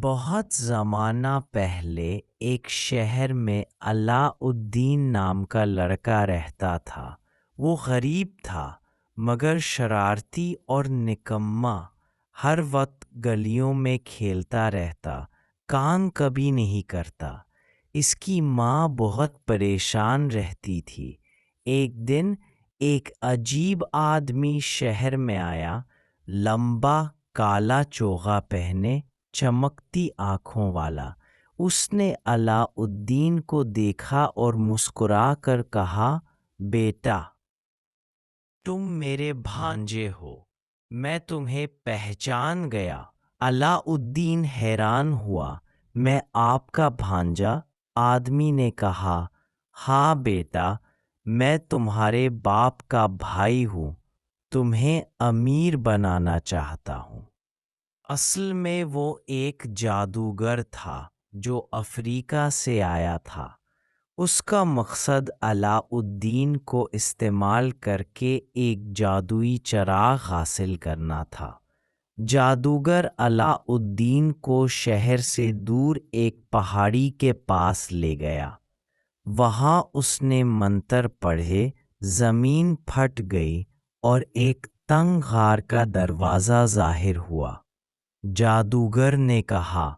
بہت زمانہ پہلے ایک شہر میں علاء الدین نام کا لڑکا رہتا تھا۔ وہ غریب تھا مگر شرارتی اور نکما، ہر وقت گلیوں میں کھیلتا رہتا، کام کبھی نہیں کرتا۔ اس کی ماں بہت پریشان رہتی تھی۔ ایک دن ایک عجیب آدمی شہر میں آیا، لمبا کالا چوغا پہنے، چمکتی آنکھوں والا۔ اس نے علاء الدین کو دیکھا اور مسکرا کر کہا، بیٹا تم میرے بھانجے ہو، میں تمہیں پہچان گیا۔ علاء الدین حیران ہوا، میں آپ کا بھانجا؟ آدمی نے کہا، ہاں بیٹا، میں تمہارے باپ کا بھائی ہوں، تمہیں امیر بنانا چاہتا ہوں۔ اصل میں وہ ایک جادوگر تھا جو افریقہ سے آیا تھا۔ اس کا مقصد علاء الدین کو استعمال کر کے ایک جادوئی چراغ حاصل کرنا تھا۔ جادوگر علاء الدین کو شہر سے دور ایک پہاڑی کے پاس لے گیا۔ وہاں اس نے منتر پڑھے، زمین پھٹ گئی اور ایک تنگ غار کا دروازہ ظاہر ہوا۔ جادوگر نے کہا،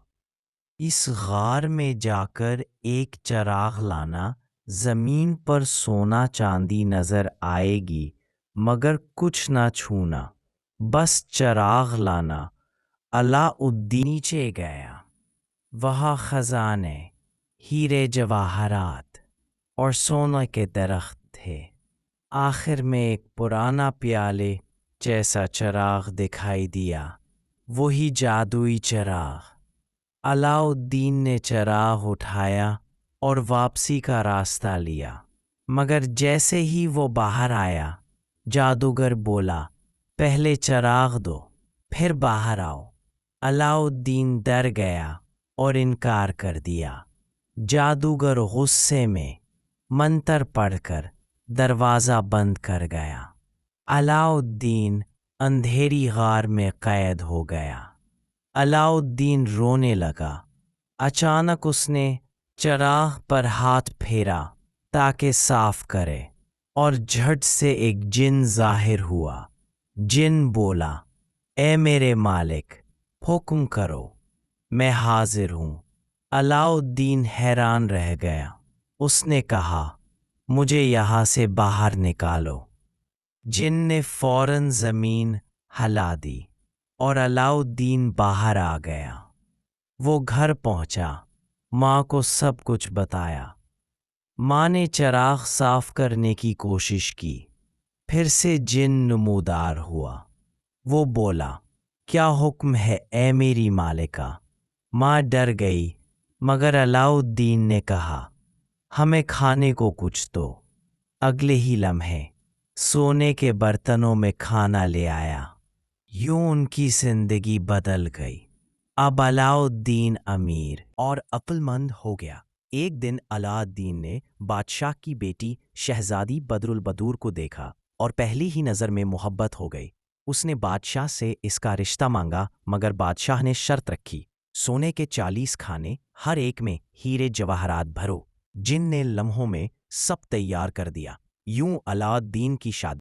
اس غار میں جا کر ایک چراغ لانا، زمین پر سونا چاندی نظر آئے گی مگر کچھ نہ چھونا، بس چراغ لانا۔ علاء الدین نیچے گیا۔ وہاں خزانے، ہیرے جواہرات اور سونے کے درخت تھے۔ آخر میں ایک پرانا پیالے جیسا چراغ دکھائی دیا، وہی جادوئی چراغ۔ علاء الدین نے چراغ اٹھایا اور واپسی کا راستہ لیا، مگر جیسے ہی وہ باہر آیا، جادوگر بولا، پہلے چراغ دو پھر باہر آؤ۔ علاء الدین ڈر گیا اور انکار کر دیا۔ جادوگر غصے میں منتر پڑھ کر دروازہ بند کر گیا۔ علاء الدین اندھیری غار میں قید ہو گیا۔ علاء الدین رونے لگا۔ اچانک اس نے چراغ پر ہاتھ پھیرا تاکہ صاف کرے، اور جھٹ سے ایک جن ظاہر ہوا۔ جن بولا، اے میرے مالک، حکم کرو، میں حاضر ہوں۔ علاء الدین حیران رہ گیا۔ اس نے کہا، مجھے یہاں سے باہر نکالو۔ جن نے فوراً زمین ہلا دی اور علاء الدین باہر آ گیا۔ وہ گھر پہنچا، ماں کو سب کچھ بتایا۔ ماں نے چراغ صاف کرنے کی کوشش کی، پھر سے جن نمودار ہوا۔ وہ بولا، کیا حکم ہے اے میری مالکہ؟ ماں ڈر گئی، مگر علاء الدین نے کہا، ہمیں کھانے کو کچھ دو۔ اگلے ہی لمحے سونے کے برتنوں میں کھانا لے آیا۔ یوں ان کی زندگی بدل گئی۔ اب علاء الدین امیر اور عقل مند ہو گیا۔ ایک دن علاء الدین نے بادشاہ کی بیٹی شہزادی بدر البدور کو دیکھا اور پہلی ہی نظر میں محبت ہو گئی۔ اس نے بادشاہ سے اس کا رشتہ مانگا، مگر بادشاہ نے شرط رکھی، سونے کے 40 کھانے، ہر ایک میں ہیرے جواہرات بھرو۔ جن نے لمحوں میں سب تیار کر دیا۔ یوں علاء الدین کی شادی